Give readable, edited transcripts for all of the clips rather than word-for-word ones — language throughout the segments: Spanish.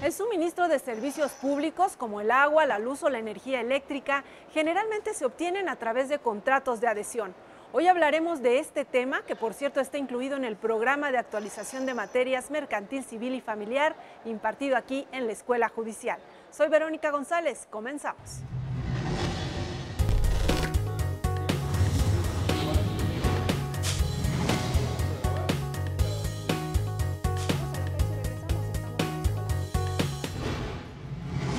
El suministro de servicios públicos como el agua, la luz o la energía eléctrica generalmente se obtienen a través de contratos de adhesión. Hoy hablaremos de este tema, que por cierto está incluido en el programa de actualización de materias mercantil, civil y familiar impartido aquí en la Escuela Judicial. Soy Verónica González, comenzamos.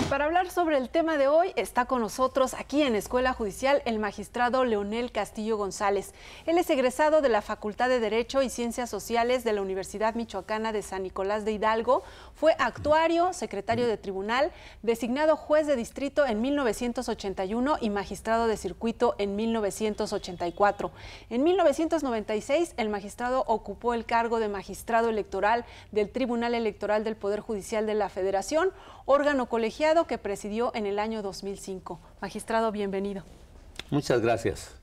Para hablar sobre el tema de hoy está con nosotros aquí en Escuela Judicial el magistrado Leonel Castillo González. Él es egresado de la Facultad de Derecho y Ciencias Sociales de la Universidad Michoacana de San Nicolás de Hidalgo. Fue actuario, secretario de tribunal, designado juez de distrito en 1981 y magistrado de circuito en 1984. En 1996 el magistrado ocupó el cargo de magistrado electoral del Tribunal Electoral del Poder Judicial de la Federación, órgano colegiado que presidió en el año 2005. Magistrado, bienvenido. Muchas gracias.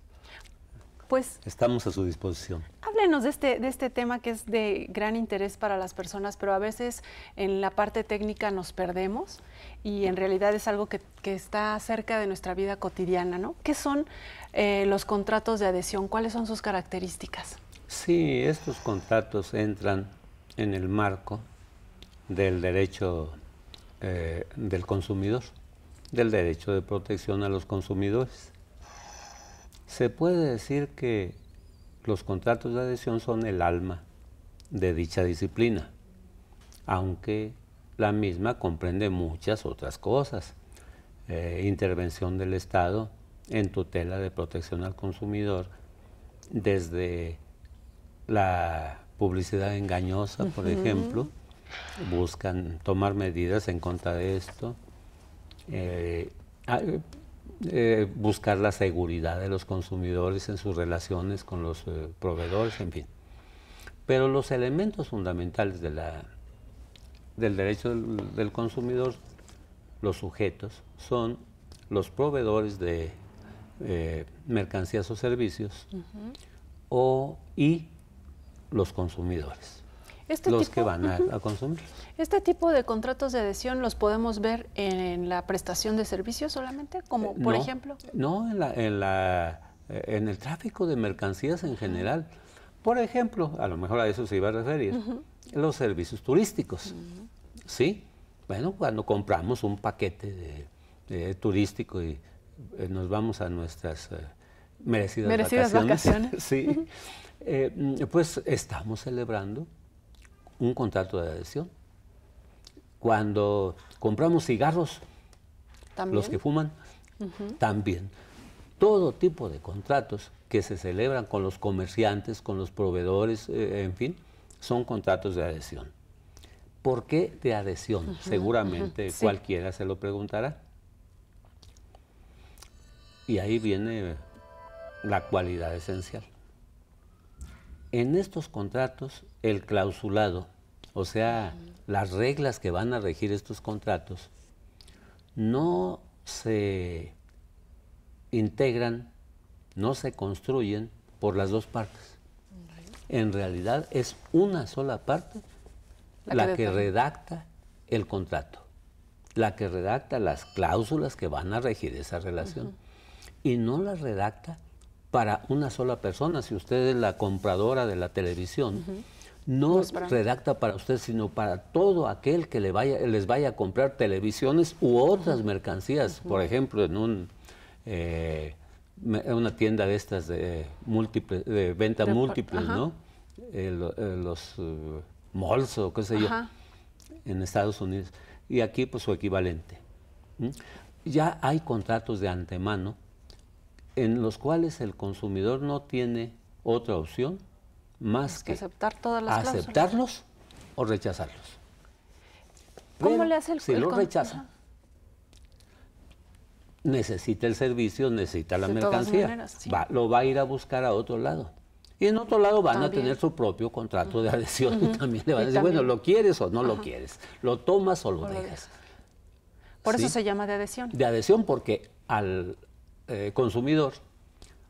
Pues estamos a su disposición. Háblenos de este tema que es de gran interés para las personas, pero a veces en la parte técnica nos perdemos y en realidad es algo que está cerca de nuestra vida cotidiana, ¿no? ¿Qué son los contratos de adhesión? ¿Cuáles son sus características? Sí, estos contratos entran en el marco del derecho del consumidor, del derecho de protección a los consumidores. Se puede decir que los contratos de adhesión son el alma de dicha disciplina, aunque la misma comprende muchas otras cosas. Intervención del Estado en tutela de protección al consumidor, desde la publicidad engañosa, por ejemplo, buscan tomar medidas en contra de esto, buscar la seguridad de los consumidores en sus relaciones con los proveedores, en fin. Pero los elementos fundamentales del derecho del consumidor, los sujetos, son los proveedores de mercancías o servicios y los consumidores. Los que van a consumir. ¿Este tipo de contratos de adhesión los podemos ver en la prestación de servicios solamente? Como por ejemplo. No, en el tráfico de mercancías en general. Por ejemplo, a lo mejor a eso se iba a referir, los servicios turísticos. ¿Sí? Bueno, cuando compramos un paquete turístico y nos vamos a nuestras merecidas vacaciones. Sí. Pues estamos celebrando un contrato de adhesión. Cuando compramos cigarros, ¿también? Los que fuman, también. Todo tipo de contratos que se celebran con los comerciantes, con los proveedores, en fin, son contratos de adhesión. ¿Por qué de adhesión? Seguramente sí. Cualquiera se lo preguntará. Y ahí viene la cualidad esencial. En estos contratos, el clausulado, o sea, las reglas que van a regir estos contratos, no se integran, no se construyen por las dos partes. En realidad es una sola parte la que redacta el contrato, la que redacta las cláusulas que van a regir esa relación. Y no las redacta para una sola persona. Si usted es la compradora de la televisión, no redacta para usted, sino para todo aquel que les vaya a comprar televisiones u otras mercancías. Por ejemplo, en una tienda de estas de venta múltiple, ¿no? Los malls o qué sé yo, en Estados Unidos. Y aquí, pues, su equivalente. Ya hay contratos de antemano en los cuales el consumidor no tiene otra opción más que aceptar todas las aceptarlos o rechazarlos. ¿Cómo le hace si lo rechaza, necesita el servicio, necesita la mercancía, maneras, sí. Lo va a ir a buscar a otro lado. Y en otro lado van a tener su propio contrato de adhesión y también le van a decir, bueno, ¿lo quieres o no lo quieres? ¿Lo tomas o lo dejas? Por eso se llama de adhesión. De adhesión, porque al consumidor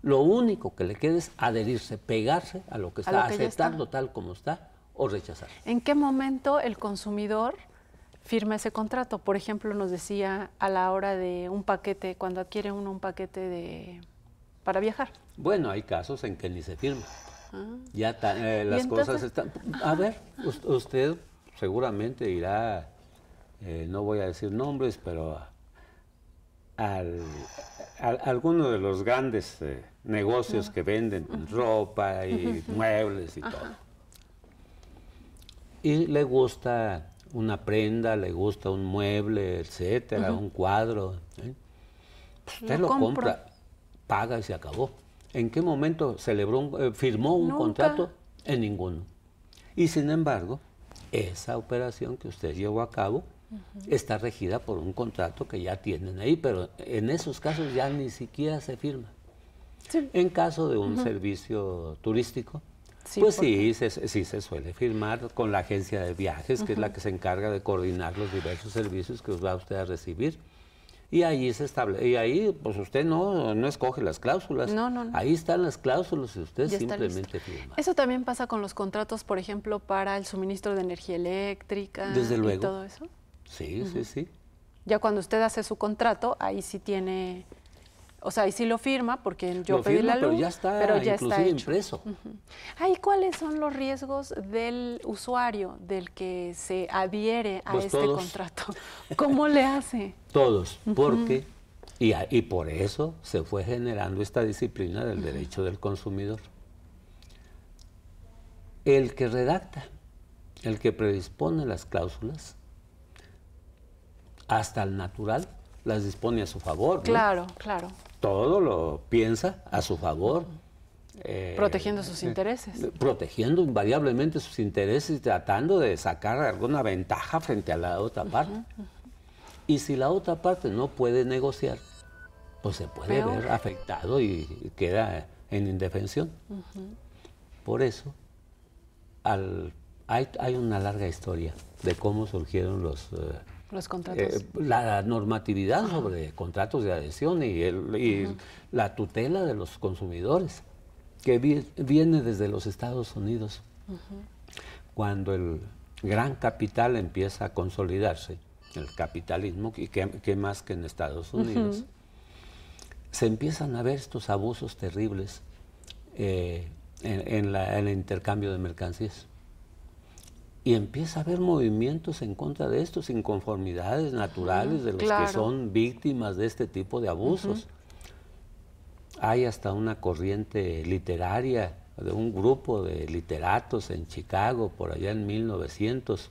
lo único que le queda es adherirse, pegarse a lo que está, aceptarlo tal como está o rechazarlo. ¿En qué momento el consumidor firma ese contrato? Por ejemplo, nos decía a la hora de un paquete, cuando adquiere uno un paquete para viajar. Bueno, hay casos en que ni se firma. Ya las entonces? cosas están... A ver, usted seguramente irá, no voy a decir nombres, pero a alguno de los grandes negocios que venden ropa y muebles y todo. Y le gusta una prenda, le gusta un mueble, etcétera, un cuadro. Pues usted lo compra, paga y se acabó. ¿En qué momento firmó un contrato? En ninguno. Y sin embargo, esa operación que usted llevó a cabo está regida por un contrato que ya tienen ahí, pero en esos casos ya ni siquiera se firma. Sí. En caso de un servicio turístico, sí, pues sí se suele firmar con la agencia de viajes, que es la que se encarga de coordinar los diversos servicios que va usted a recibir. Y ahí se establece, y ahí pues usted no escoge las cláusulas. No. Ahí están las cláusulas y usted ya simplemente firma. Eso también pasa con los contratos, por ejemplo, para el suministro de energía eléctrica. Desde luego. ¿Y todo eso? Sí, sí. Ya cuando usted hace su contrato, ahí sí tiene, o sea, ahí sí lo firma, porque yo pedí la luz, pero ya está impreso. ¿Y cuáles son los riesgos del usuario, del que se adhiere a este contrato? ¿Cómo le hace? Todos, porque, y por eso se fue generando esta disciplina del derecho del consumidor. El que redacta, el que predispone las cláusulas, hasta el natural las dispone a su favor, ¿no? Claro. Todo lo piensa a su favor. Protegiendo sus intereses. Protegiendo invariablemente sus intereses y tratando de sacar alguna ventaja frente a la otra parte. Y si la otra parte no puede negociar, pues se puede ver afectado y queda en indefensión. Por eso, hay una larga historia de cómo surgieron los contratos. La normatividad sobre contratos de adhesión y la tutela de los consumidores, que viene desde los Estados Unidos. Cuando el gran capital empieza a consolidarse, el capitalismo, y que más que en Estados Unidos, se empiezan a ver estos abusos terribles en el intercambio de mercancías. Y empieza a haber movimientos en contra de estos, inconformidades naturales de los que son víctimas de este tipo de abusos. Hay hasta una corriente literaria de un grupo de literatos en Chicago, por allá en 1900,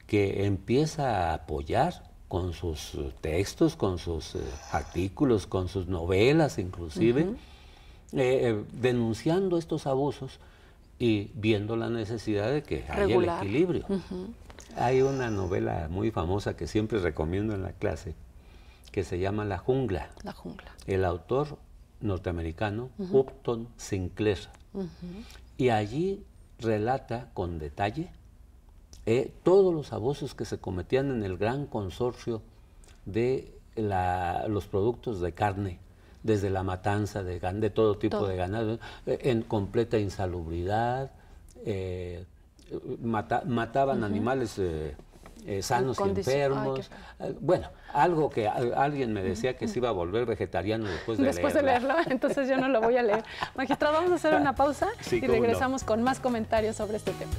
que empieza a apoyar con sus textos, con sus artículos, con sus novelas inclusive, denunciando estos abusos y viendo la necesidad de que haya el equilibrio. Hay una novela muy famosa que siempre recomiendo en la clase, que se llama La Jungla. La Jungla. El autor norteamericano, Upton Sinclair. Y allí relata con detalle todos los abusos que se cometían en el gran consorcio de los productos de carne, desde la matanza de todo tipo de ganado, en completa insalubridad, mataban animales sanos y enfermos. Bueno, algo que alguien me decía que se iba a volver vegetariano después de leerlo, entonces yo no lo voy a leer. Magistrado, vamos a hacer una pausa y regresamos con más comentarios sobre este tema.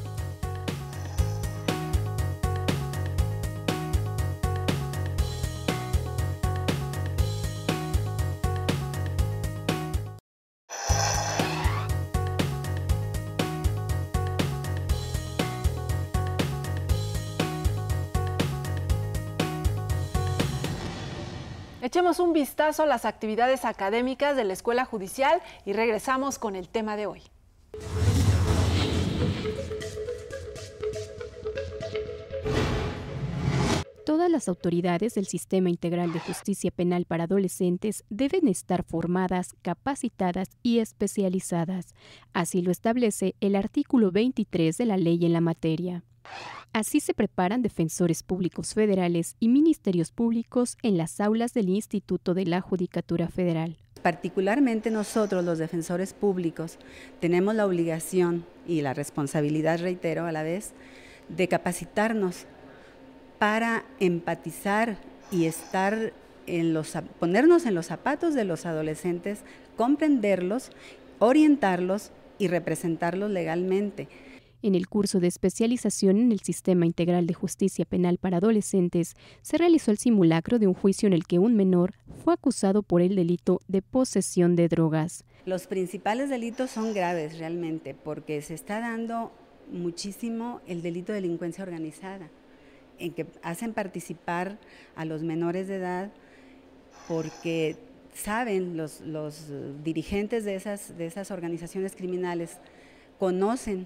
Echemos un vistazo a las actividades académicas de la Escuela Judicial y regresamos con el tema de hoy. Todas las autoridades del Sistema Integral de Justicia Penal para Adolescentes deben estar formadas, capacitadas y especializadas. Así lo establece el artículo 23 de la ley en la materia. Así se preparan defensores públicos federales y ministerios públicos en las aulas del Instituto de la Judicatura Federal. Particularmente nosotros, los defensores públicos, tenemos la obligación y la responsabilidad, reitero a la vez, de capacitarnos para empatizar y ponernos en los zapatos de los adolescentes, comprenderlos, orientarlos y representarlos legalmente. En el curso de especialización en el Sistema Integral de Justicia Penal para Adolescentes, se realizó el simulacro de un juicio en el que un menor fue acusado por el delito de posesión de drogas. Los principales delitos son graves realmente, porque se está dando muchísimo el delito de delincuencia organizada, en que hacen participar a los menores de edad porque saben, los dirigentes de esas organizaciones criminales conocen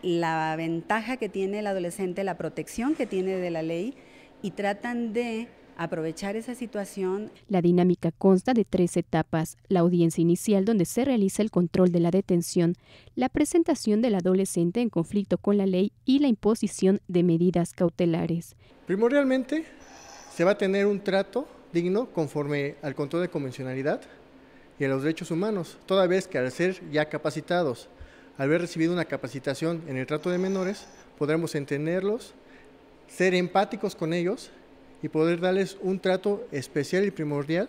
la ventaja que tiene el adolescente, la protección que tiene de la ley, y tratan de aprovechar esa situación. La dinámica consta de 3 etapas: la audiencia inicial, donde se realiza el control de la detención, la presentación del adolescente en conflicto con la ley y la imposición de medidas cautelares. Primordialmente se va a tener un trato digno conforme al control de convencionalidad y a los derechos humanos, toda vez que al ser ya capacitados, al haber recibido una capacitación en el trato de menores, podremos entenderlos, ser empáticos con ellos y poder darles un trato especial y primordial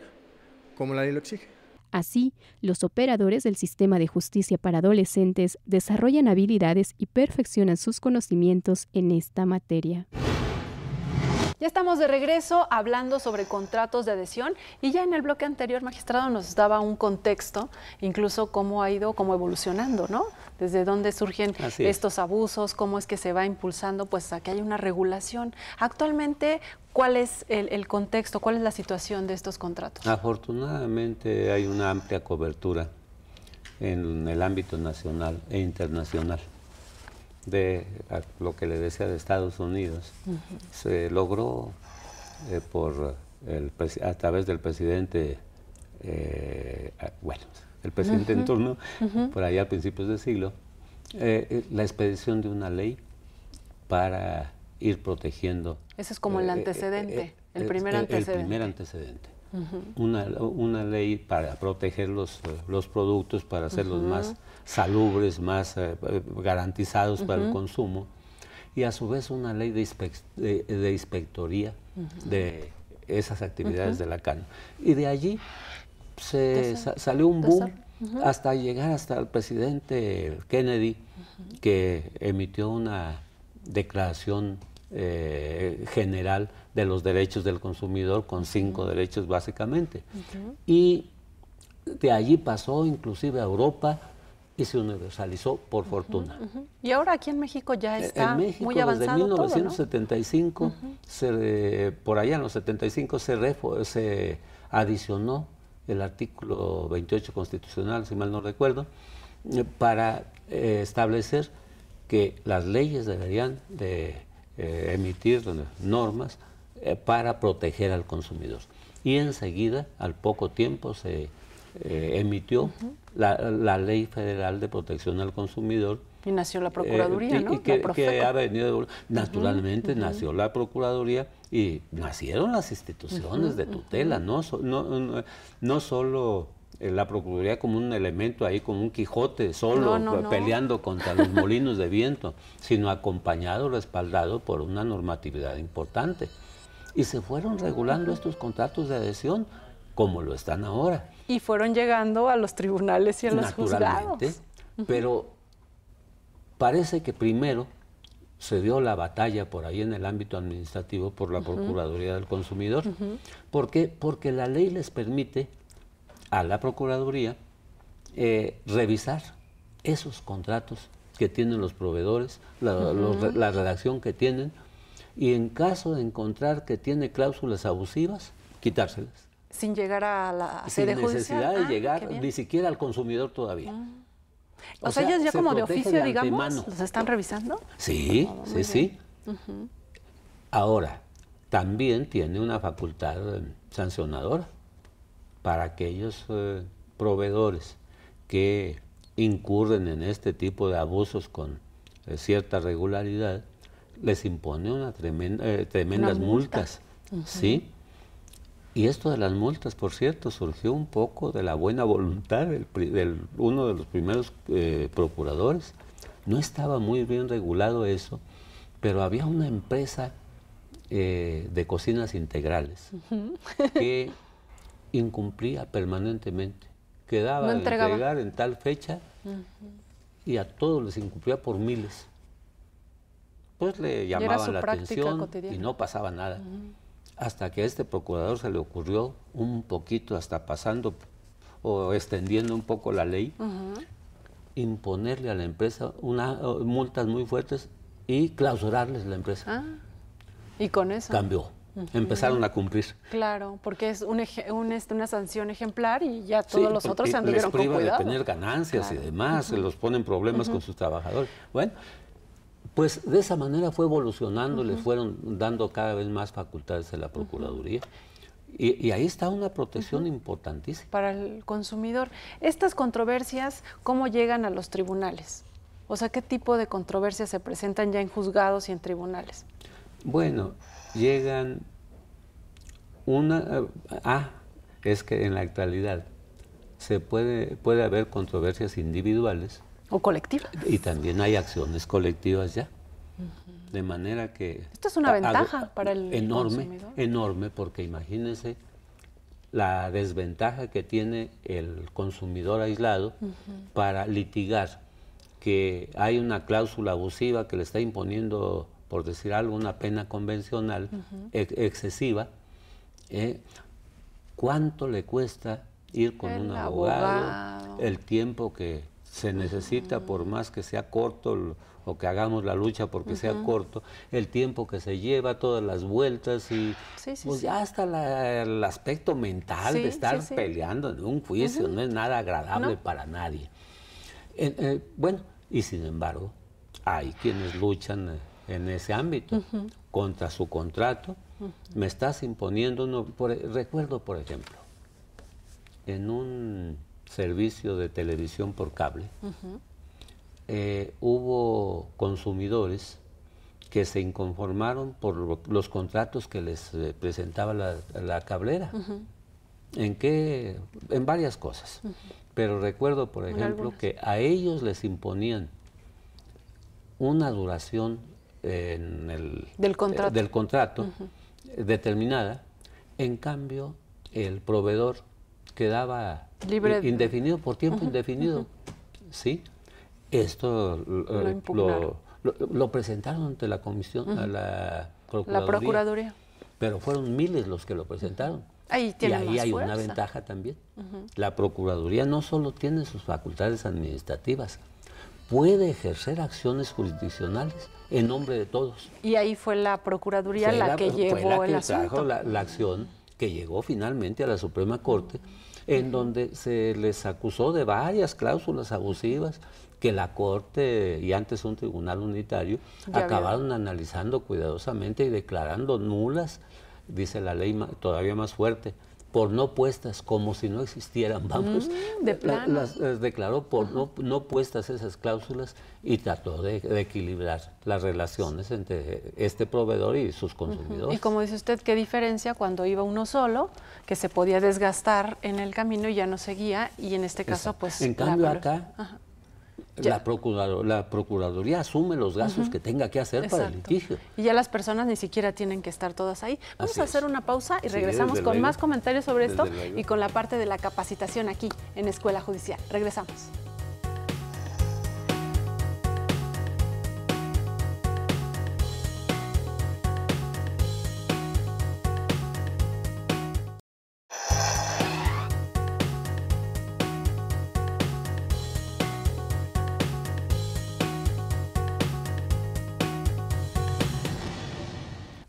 como la ley lo exige. Así, los operadores del sistema de justicia para adolescentes desarrollan habilidades y perfeccionan sus conocimientos en esta materia. Ya estamos de regreso hablando sobre contratos de adhesión y ya en el bloque anterior, magistrado, nos daba un contexto, incluso cómo ha ido evolucionando, ¿no? Desde dónde surgen estos abusos, cómo es que se va impulsando, pues a que haya una regulación. Actualmente, ¿cuál es el contexto, cuál es la situación de estos contratos? Afortunadamente hay una amplia cobertura en el ámbito nacional e internacional. De lo que le decía de Estados Unidos, se logró a través del presidente, el presidente en turno, por allá a principios del siglo, la expedición de una ley para ir protegiendo. Ese es como el antecedente, el primer antecedente. El primer antecedente. Una ley para proteger los productos, para hacerlos más salubres, más garantizados para el consumo, y a su vez una ley de inspectoría de esas actividades de la CAN. Y de allí salió un boom hasta llegar hasta el presidente Kennedy, que emitió una declaración general de los derechos del consumidor con 5 derechos básicamente. Y de allí pasó inclusive a Europa y se universalizó por fortuna. Y ahora aquí en México ya está muy avanzado. Desde 1975, por allá en los 75 se adicionó el artículo 28 constitucional, si mal no recuerdo, para establecer que las leyes deberían de emitir normas para proteger al consumidor. Y enseguida, al poco tiempo, se emitió la Ley Federal de Protección al Consumidor. Y nació la Procuraduría, ¿no? Que ha venido, naturalmente, nació la Procuraduría y nacieron las instituciones de tutela, no solo la Procuraduría como un elemento ahí, como un Quijote solo peleando contra los molinos de viento, sino acompañado, respaldado por una normatividad importante. Y se fueron regulando estos contratos de adhesión como lo están ahora. Y fueron llegando a los tribunales y a los juzgados. Pero parece que primero se dio la batalla por ahí en el ámbito administrativo por la Procuraduría del Consumidor. ¿Por qué? Porque la ley les permite a la Procuraduría revisar esos contratos que tienen los proveedores, la redacción que tienen, y en caso de encontrar que tiene cláusulas abusivas, quitárselas. Sin llegar a la sede judicial. Sin necesidad de llegar ni siquiera al consumidor todavía. O sea, ellos ya como de oficio, digamos, ¿los están revisando? Sí, sí. Ahora, también tiene una facultad sancionadora para aquellos proveedores que incurren en este tipo de abusos con cierta regularidad, les impone tremendas multas, ¿sí? Y esto de las multas, por cierto, surgió un poco de la buena voluntad de uno de los primeros procuradores. No estaba muy bien regulado eso, pero había una empresa de cocinas integrales que incumplía permanentemente. Quedaba de entregar en tal fecha y a todos les incumplía por miles. Pues le llamaban la atención y no pasaba nada. Hasta que a este procurador se le ocurrió un poquito, hasta pasando o extendiendo un poco la ley, imponerle a la empresa multas muy fuertes y clausurarles la empresa. Y con eso cambió. Empezaron a cumplir. Claro, porque es una sanción ejemplar y ya todos los otros se anduvieron con cuidado. Les priva de tener ganancias y demás, se los ponen problemas con sus trabajadores. Bueno, pues de esa manera fue evolucionando, les fueron dando cada vez más facultades a la Procuraduría. Y ahí está una protección importantísima. Para el consumidor. Estas controversias, ¿cómo llegan a los tribunales? O sea, ¿qué tipo de controversias se presentan ya en juzgados y en tribunales? Bueno, llegan es que en la actualidad puede haber controversias individuales. O colectivas. Y también hay acciones colectivas ya. De manera que... Esto es una ventaja para el consumidor. Enorme, porque imagínense la desventaja que tiene el consumidor aislado para litigar que hay una cláusula abusiva que le está imponiendo, por decir algo, una pena convencional excesiva. ¿Cuánto le cuesta ir con un abogado? El tiempo que se necesita, por más que sea corto o que hagamos la lucha porque sea corto, el tiempo que se lleva, todas las vueltas y ya hasta el aspecto mental de estar peleando en un juicio no es nada agradable para nadie. Bueno, y sin embargo, hay quienes luchan en ese ámbito contra su contrato. Me estás imponiendo recuerdo, por ejemplo, en un servicio de televisión por cable, hubo consumidores que se inconformaron por los contratos que les presentaba la cablera. En varias cosas. Pero recuerdo, por ejemplo, que a ellos les imponían una duración del contrato determinada. En cambio, el proveedor quedaba indefinido por tiempo indefinido. ¿Sí? Esto lo presentaron ante la comisión, a la Procuraduría. Pero fueron miles los que lo presentaron. Ahí hay una ventaja también. La Procuraduría no solo tiene sus facultades administrativas, puede ejercer acciones jurisdiccionales en nombre de todos. Y ahí fue la Procuraduría la que llevó el asunto. Trajo la acción que llegó finalmente a la Suprema Corte, en donde se les acusó de varias cláusulas abusivas que la Corte y antes un tribunal unitario acabaron analizando cuidadosamente y declarando nulas, dice la ley todavía más fuerte, por no puestas, como si no existieran, vamos. De plano. Las declaró por no puestas esas cláusulas y trató de equilibrar las relaciones entre este proveedor y sus consumidores. Y como dice usted, qué diferencia cuando iba uno solo, que se podía desgastar en el camino y ya no seguía, y en este caso, pues... En cambio acá... La Procuraduría asume los gastos que tenga que hacer para el litigio. Y ya las personas ni siquiera tienen que estar todas ahí. Vamos a hacer una pausa y regresamos con más comentarios sobre esto y con la parte de la capacitación aquí en Escuela Judicial. Regresamos.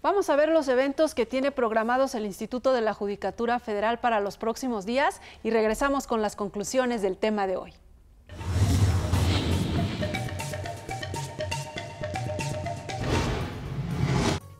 Vamos a ver los eventos que tiene programados el Instituto de la Judicatura Federal para los próximos días y regresamos con las conclusiones del tema de hoy.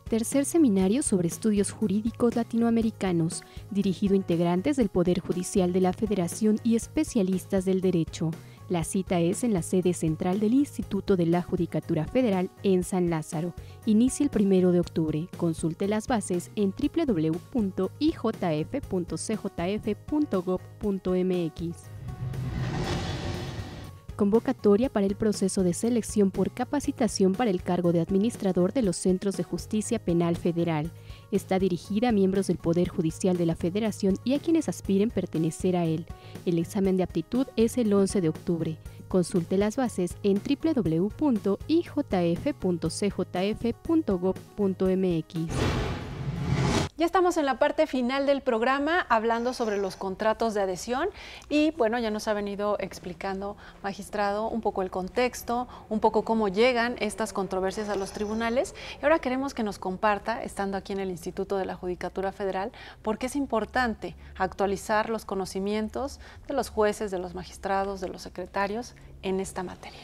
Tercer seminario sobre estudios jurídicos latinoamericanos, dirigido a integrantes del Poder Judicial de la Federación y especialistas del derecho. La cita es en la sede central del Instituto de la Judicatura Federal en San Lázaro. Inicia el 1 de octubre. Consulte las bases en www.ijf.cjf.gov.mx. Convocatoria para el proceso de selección por capacitación para el cargo de administrador de los Centros de Justicia Penal Federal. Está dirigida a miembros del Poder Judicial de la Federación y a quienes aspiren pertenecer a él. El examen de aptitud es el 11 de octubre. Consulte las bases en www.ijf.cjf.gov.mx. Ya estamos en la parte final del programa hablando sobre los contratos de adhesión y bueno, ya nos ha venido explicando, magistrado, un poco el contexto, un poco cómo llegan estas controversias a los tribunales y ahora queremos que nos comparta, estando aquí en el Instituto de la Judicatura Federal, por qué es importante actualizar los conocimientos de los jueces, de los magistrados, de los secretarios en esta materia.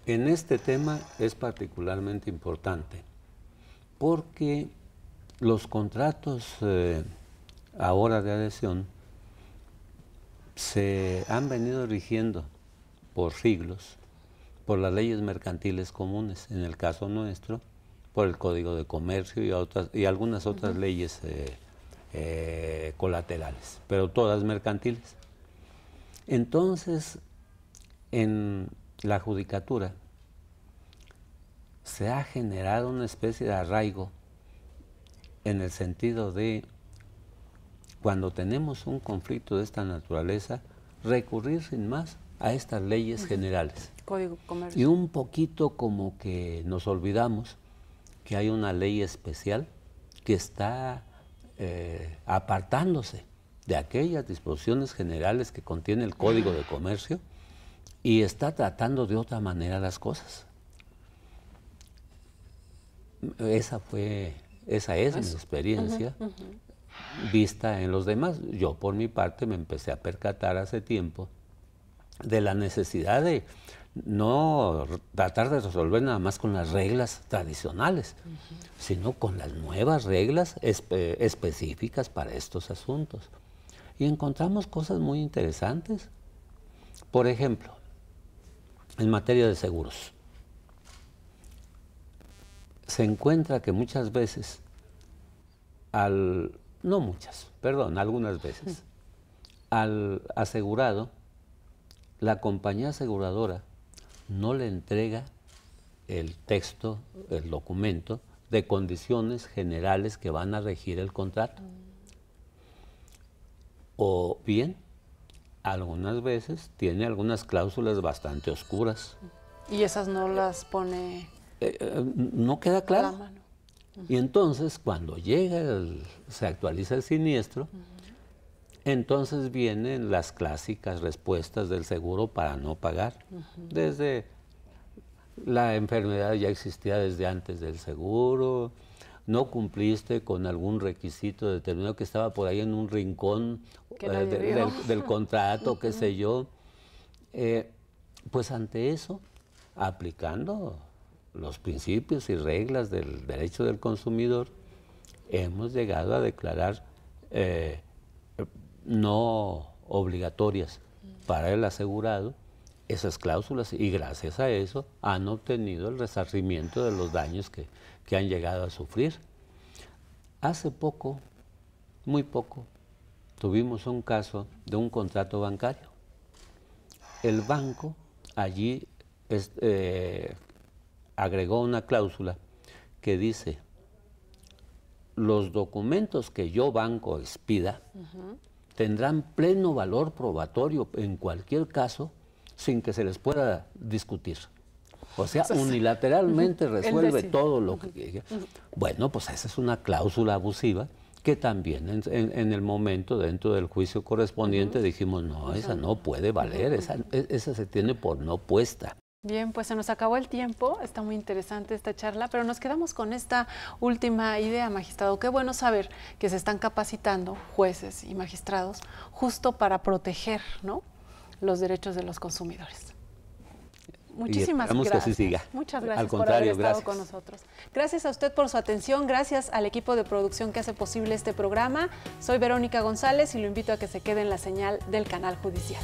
En este tema es particularmente importante porque los contratos ahora de adhesión se han venido rigiendo por siglos por las leyes mercantiles comunes, en el caso nuestro, por el Código de Comercio y algunas otras leyes colaterales, pero todas mercantiles. Entonces, en la judicatura se ha generado una especie de arraigo en el sentido de, cuando tenemos un conflicto de esta naturaleza, recurrir sin más a estas leyes generales. Código de Comercio. Y un poquito como que nos olvidamos que hay una ley especial que está apartándose de aquellas disposiciones generales que contiene el Código de Comercio y está tratando de otra manera las cosas. Esa es mi experiencia vista en los demás. Yo por mi parte me empecé a percatar hace tiempo de la necesidad de no tratar de resolver nada más con las reglas tradicionales, sino con las nuevas reglas específicas para estos asuntos. Y encontramos cosas muy interesantes. Por ejemplo, en materia de seguros, se encuentra que muchas veces, algunas veces, al asegurado, la compañía aseguradora no le entrega el texto, el documento de condiciones generales que van a regir el contrato. O bien, algunas veces tiene algunas cláusulas bastante oscuras. Y esas no las pone... no queda claro. Y entonces, cuando se actualiza el siniestro, entonces vienen las clásicas respuestas del seguro para no pagar. Desde la enfermedad ya existía desde antes del seguro, no cumpliste con algún requisito determinado que estaba por ahí en un rincón del contrato, qué sé yo. Pues ante eso, aplicando los principios y reglas del derecho del consumidor, hemos llegado a declarar no obligatorias para el asegurado esas cláusulas y gracias a eso han obtenido el resarcimiento de los daños que han llegado a sufrir. Hace poco, muy poco, tuvimos un caso de un contrato bancario. El banco allí agregó una cláusula que dice: los documentos que yo, banco, expida tendrán pleno valor probatorio en cualquier caso sin que se les pueda discutir. O sea, unilateralmente resuelve todo lo que... Bueno, pues esa es una cláusula abusiva que también en el momento, dentro del juicio correspondiente, dijimos, no, esa no puede valer, esa se tiene por no puesta. Bien, pues se nos acabó el tiempo, está muy interesante esta charla, pero nos quedamos con esta última idea, magistrado. Qué bueno saber que se están capacitando jueces y magistrados justo para proteger, ¿no?, los derechos de los consumidores. Muchísimas gracias. Que así siga. Muchas gracias. Al contrario, por haber estado con nosotros. Gracias a usted por su atención, gracias al equipo de producción que hace posible este programa. Soy Verónica González y lo invito a que se quede en la señal del Canal Judicial.